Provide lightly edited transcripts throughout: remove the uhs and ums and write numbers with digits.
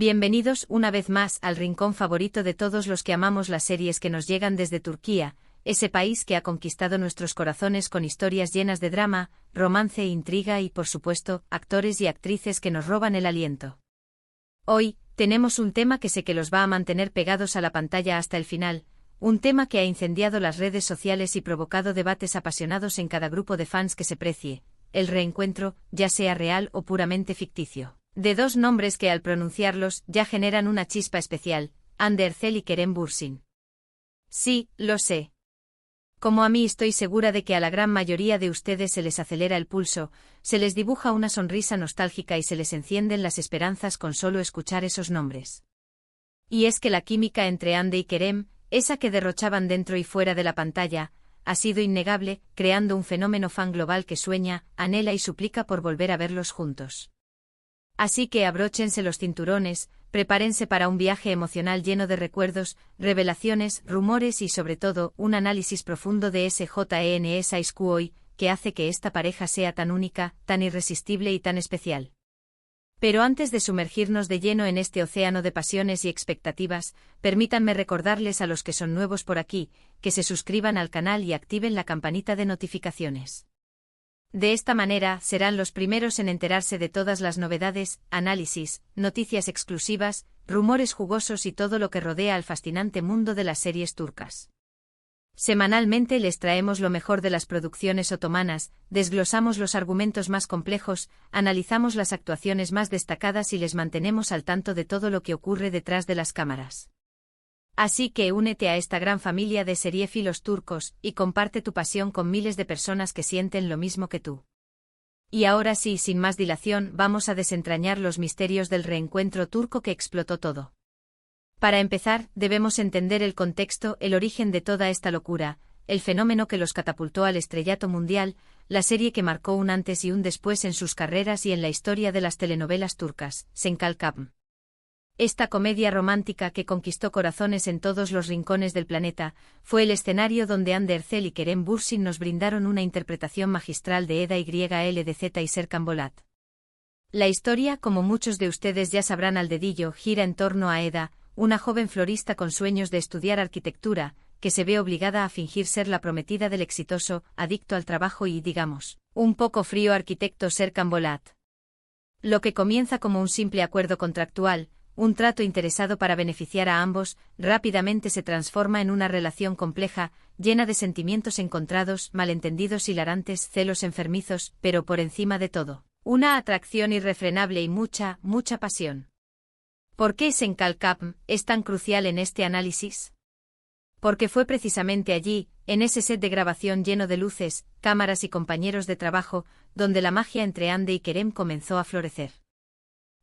Bienvenidos una vez más al rincón favorito de todos los que amamos las series que nos llegan desde Turquía, ese país que ha conquistado nuestros corazones con historias llenas de drama, romance, intriga y, por supuesto, actores y actrices que nos roban el aliento. Hoy, tenemos un tema que sé que los va a mantener pegados a la pantalla hasta el final, un tema que ha incendiado las redes sociales y provocado debates apasionados en cada grupo de fans que se precie, el reencuentro, ya sea real o puramente ficticio, de dos nombres que al pronunciarlos ya generan una chispa especial, Hande Erçel y Kerem Bürsin. Sí, lo sé. Como a mí estoy segura de que a la gran mayoría de ustedes se les acelera el pulso, se les dibuja una sonrisa nostálgica y se les encienden las esperanzas con solo escuchar esos nombres. Y es que la química entre Hande y Kerem, esa que derrochaban dentro y fuera de la pantalla, ha sido innegable, creando un fenómeno fan global que sueña, anhela y suplica por volver a verlos juntos. Así que abróchense los cinturones, prepárense para un viaje emocional lleno de recuerdos, revelaciones, rumores y sobre todo, un análisis profundo de SJENE Saizkuoy, que hace que esta pareja sea tan única, tan irresistible y tan especial. Pero antes de sumergirnos de lleno en este océano de pasiones y expectativas, permítanme recordarles a los que son nuevos por aquí, que se suscriban al canal y activen la campanita de notificaciones. De esta manera, serán los primeros en enterarse de todas las novedades, análisis, noticias exclusivas, rumores jugosos y todo lo que rodea al fascinante mundo de las series turcas. Semanalmente les traemos lo mejor de las producciones otomanas, desglosamos los argumentos más complejos, analizamos las actuaciones más destacadas y les mantenemos al tanto de todo lo que ocurre detrás de las cámaras. Así que únete a esta gran familia de seriéfilos turcos y comparte tu pasión con miles de personas que sienten lo mismo que tú. Y ahora sí, sin más dilación, vamos a desentrañar los misterios del reencuentro turco que explotó todo. Para empezar, debemos entender el contexto, el origen de toda esta locura, el fenómeno que los catapultó al estrellato mundial, la serie que marcó un antes y un después en sus carreras y en la historia de las telenovelas turcas, Senkalkapm. Esta comedia romántica que conquistó corazones en todos los rincones del planeta, fue el escenario donde Hande Erçel y Kerem Bürsin nos brindaron una interpretación magistral de Eda YLDZ y Serkan Bolat. La historia, como muchos de ustedes ya sabrán al dedillo, gira en torno a Eda, una joven florista con sueños de estudiar arquitectura, que se ve obligada a fingir ser la prometida del exitoso, adicto al trabajo y, digamos, un poco frío arquitecto Serkan Bolat. Lo que comienza como un simple acuerdo contractual, un trato interesado para beneficiar a ambos, rápidamente se transforma en una relación compleja, llena de sentimientos encontrados, malentendidos hilarantes, celos enfermizos, pero por encima de todo, una atracción irrefrenable y mucha pasión. ¿Por qué Senkalkapm es tan crucial en este análisis? Porque fue precisamente allí, en ese set de grabación lleno de luces, cámaras y compañeros de trabajo, donde la magia entre Hande y Kerem comenzó a florecer.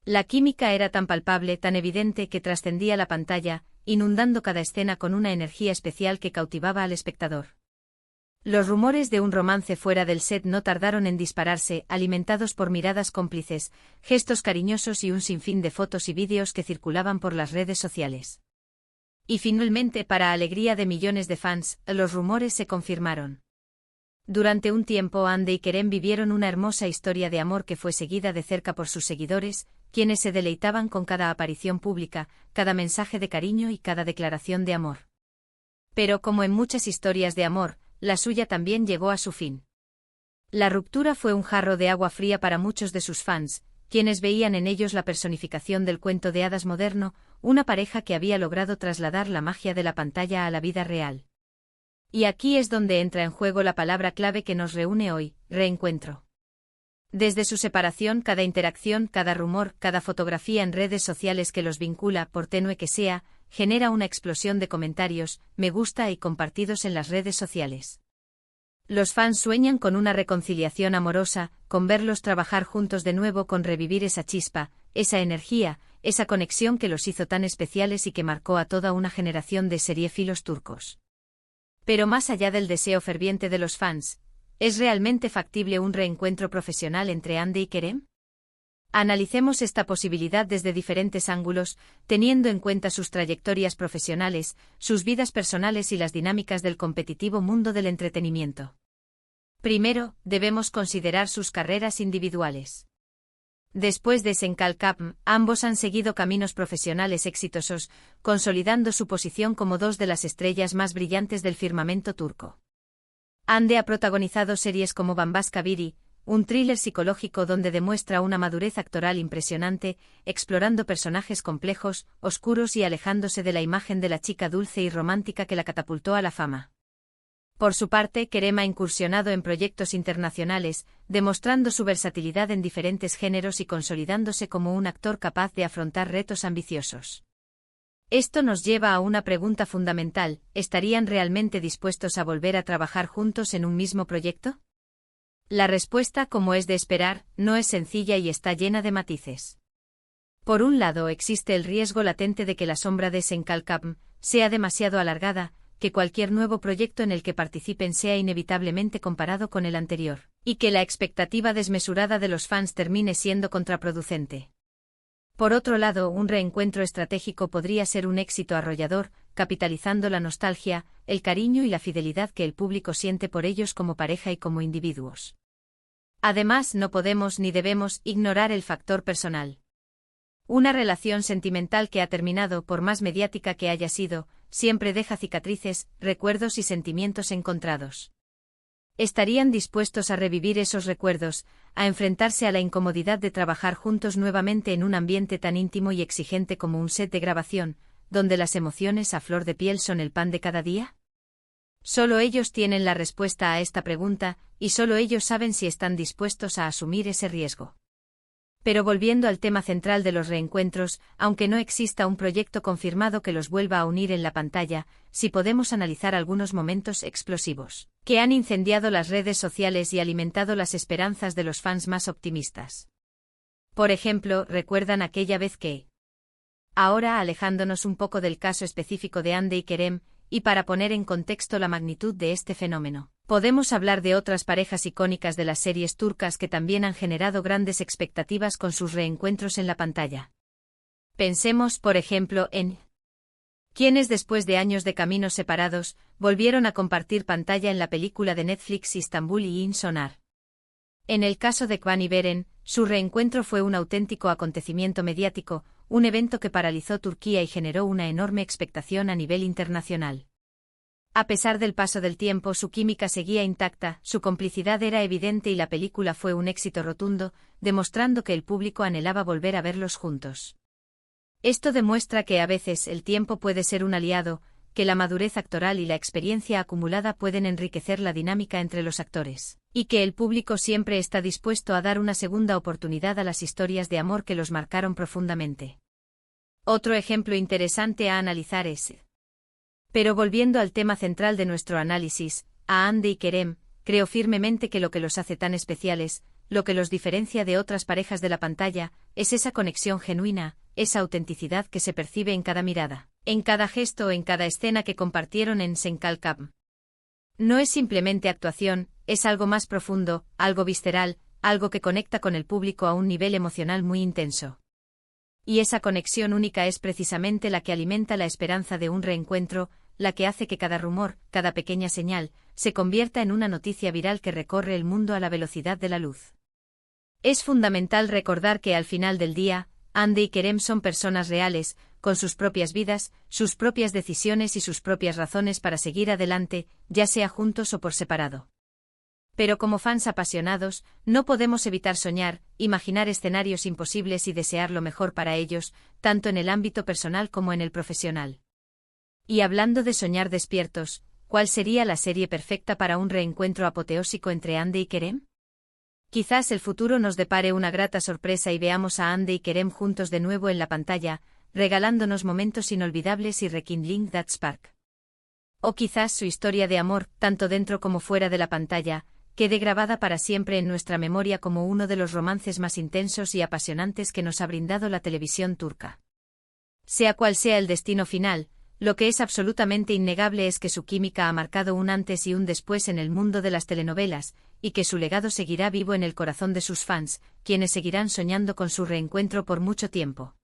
La química era tan palpable, tan evidente que trascendía la pantalla, inundando cada escena con una energía especial que cautivaba al espectador. Los rumores de un romance fuera del set no tardaron en dispararse, alimentados por miradas cómplices, gestos cariñosos y un sinfín de fotos y vídeos que circulaban por las redes sociales. Y finalmente, para alegría de millones de fans, los rumores se confirmaron. Durante un tiempo Hande y Kerem vivieron una hermosa historia de amor que fue seguida de cerca por sus seguidores, quienes se deleitaban con cada aparición pública, cada mensaje de cariño y cada declaración de amor. Pero como en muchas historias de amor, la suya también llegó a su fin. La ruptura fue un jarro de agua fría para muchos de sus fans, quienes veían en ellos la personificación del cuento de hadas moderno, una pareja que había logrado trasladar la magia de la pantalla a la vida real. Y aquí es donde entra en juego la palabra clave que nos reúne hoy, reencuentro. Desde su separación, cada interacción, cada rumor, cada fotografía en redes sociales que los vincula, por tenue que sea, genera una explosión de comentarios, me gusta y compartidos en las redes sociales. Los fans sueñan con una reconciliación amorosa, con verlos trabajar juntos de nuevo, con revivir esa chispa, esa energía, esa conexión que los hizo tan especiales y que marcó a toda una generación de seriéfilos turcos. Pero más allá del deseo ferviente de los fans, ¿es realmente factible un reencuentro profesional entre Hande y Kerem? Analicemos esta posibilidad desde diferentes ángulos, teniendo en cuenta sus trayectorias profesionales, sus vidas personales y las dinámicas del competitivo mundo del entretenimiento. Primero, debemos considerar sus carreras individuales. Después de Senkalkapm, ambos han seguido caminos profesionales exitosos, consolidando su posición como dos de las estrellas más brillantes del firmamento turco. Hande ha protagonizado series como Bambaşka Biri, un thriller psicológico donde demuestra una madurez actoral impresionante, explorando personajes complejos, oscuros y alejándose de la imagen de la chica dulce y romántica que la catapultó a la fama. Por su parte, Kerem ha incursionado en proyectos internacionales, demostrando su versatilidad en diferentes géneros y consolidándose como un actor capaz de afrontar retos ambiciosos. Esto nos lleva a una pregunta fundamental: ¿estarían realmente dispuestos a volver a trabajar juntos en un mismo proyecto? La respuesta, como es de esperar, no es sencilla y está llena de matices. Por un lado, existe el riesgo latente de que la sombra de Senkalkapm sea demasiado alargada, que cualquier nuevo proyecto en el que participen sea inevitablemente comparado con el anterior, y que la expectativa desmesurada de los fans termine siendo contraproducente. Por otro lado, un reencuentro estratégico podría ser un éxito arrollador, capitalizando la nostalgia, el cariño y la fidelidad que el público siente por ellos como pareja y como individuos. Además, no podemos ni debemos ignorar el factor personal. Una relación sentimental que ha terminado, por más mediática que haya sido, siempre deja cicatrices, recuerdos y sentimientos encontrados. ¿Estarían dispuestos a revivir esos recuerdos, a enfrentarse a la incomodidad de trabajar juntos nuevamente en un ambiente tan íntimo y exigente como un set de grabación, donde las emociones a flor de piel son el pan de cada día? Solo ellos tienen la respuesta a esta pregunta, y solo ellos saben si están dispuestos a asumir ese riesgo. Pero volviendo al tema central de los reencuentros, aunque no exista un proyecto confirmado que los vuelva a unir en la pantalla, sí podemos analizar algunos momentos explosivos, que han incendiado las redes sociales y alimentado las esperanzas de los fans más optimistas. Por ejemplo, ¿recuerdan aquella vez que? Ahora, alejándonos un poco del caso específico de Hande y Kerem, y para poner en contexto la magnitud de este fenómeno, podemos hablar de otras parejas icónicas de las series turcas que también han generado grandes expectativas con sus reencuentros en la pantalla. Pensemos, por ejemplo, en quienes después de años de caminos separados, volvieron a compartir pantalla en la película de Netflix Istanbul y In Sonar. En el caso de Kwan y Beren, su reencuentro fue un auténtico acontecimiento mediático, un evento que paralizó Turquía y generó una enorme expectación a nivel internacional. A pesar del paso del tiempo, su química seguía intacta, su complicidad era evidente y la película fue un éxito rotundo, demostrando que el público anhelaba volver a verlos juntos. Esto demuestra que a veces el tiempo puede ser un aliado, que la madurez actoral y la experiencia acumulada pueden enriquecer la dinámica entre los actores, y que el público siempre está dispuesto a dar una segunda oportunidad a las historias de amor que los marcaron profundamente. Otro ejemplo interesante a analizar es. Pero volviendo al tema central de nuestro análisis, a Hande y Kerem, creo firmemente que lo que los hace tan especiales, lo que los diferencia de otras parejas de la pantalla, es esa conexión genuina, esa autenticidad que se percibe en cada mirada, en cada gesto o en cada escena que compartieron en Senkalkapm. No es simplemente actuación, es algo más profundo, algo visceral, algo que conecta con el público a un nivel emocional muy intenso. Y esa conexión única es precisamente la que alimenta la esperanza de un reencuentro, la que hace que cada rumor, cada pequeña señal, se convierta en una noticia viral que recorre el mundo a la velocidad de la luz. Es fundamental recordar que al final del día, Hande y Kerem son personas reales, con sus propias vidas, sus propias decisiones y sus propias razones para seguir adelante, ya sea juntos o por separado. Pero como fans apasionados, no podemos evitar soñar, imaginar escenarios imposibles y desear lo mejor para ellos, tanto en el ámbito personal como en el profesional. Y hablando de soñar despiertos, ¿cuál sería la serie perfecta para un reencuentro apoteósico entre Hande y Kerem? Quizás el futuro nos depare una grata sorpresa y veamos a Hande y Kerem juntos de nuevo en la pantalla, regalándonos momentos inolvidables y rekindling that spark. O quizás su historia de amor, tanto dentro como fuera de la pantalla, quede grabada para siempre en nuestra memoria como uno de los romances más intensos y apasionantes que nos ha brindado la televisión turca. Sea cual sea el destino final, lo que es absolutamente innegable es que su química ha marcado un antes y un después en el mundo de las telenovelas, y que su legado seguirá vivo en el corazón de sus fans, quienes seguirán soñando con su reencuentro por mucho tiempo.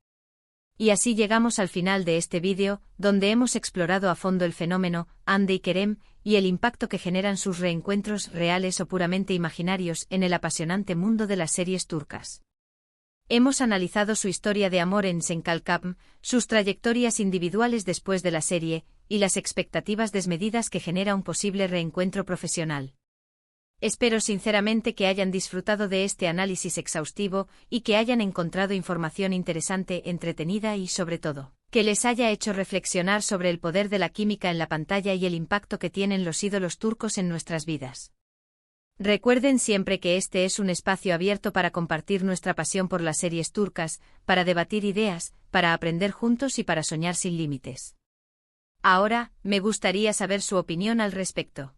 Y así llegamos al final de este vídeo, donde hemos explorado a fondo el fenómeno Hande y Kerem, y el impacto que generan sus reencuentros reales o puramente imaginarios en el apasionante mundo de las series turcas. Hemos analizado su historia de amor en Senkalkam, sus trayectorias individuales después de la serie, y las expectativas desmedidas que genera un posible reencuentro profesional. Espero sinceramente que hayan disfrutado de este análisis exhaustivo y que hayan encontrado información interesante, entretenida y, sobre todo, que les haya hecho reflexionar sobre el poder de la química en la pantalla y el impacto que tienen los ídolos turcos en nuestras vidas. Recuerden siempre que este es un espacio abierto para compartir nuestra pasión por las series turcas, para debatir ideas, para aprender juntos y para soñar sin límites. Ahora, me gustaría saber su opinión al respecto.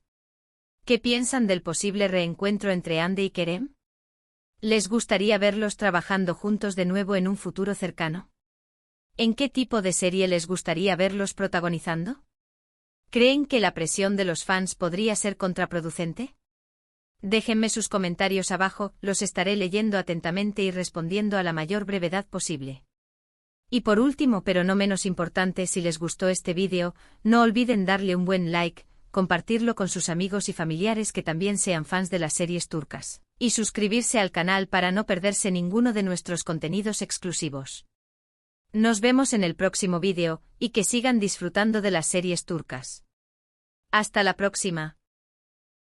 ¿Qué piensan del posible reencuentro entre Hande y Kerem? ¿Les gustaría verlos trabajando juntos de nuevo en un futuro cercano? ¿En qué tipo de serie les gustaría verlos protagonizando? ¿Creen que la presión de los fans podría ser contraproducente? Déjenme sus comentarios abajo, los estaré leyendo atentamente y respondiendo a la mayor brevedad posible. Y por último, pero no menos importante, si les gustó este vídeo, no olviden darle un buen like, compartirlo con sus amigos y familiares que también sean fans de las series turcas, y suscribirse al canal para no perderse ninguno de nuestros contenidos exclusivos. Nos vemos en el próximo vídeo, y que sigan disfrutando de las series turcas. Hasta la próxima.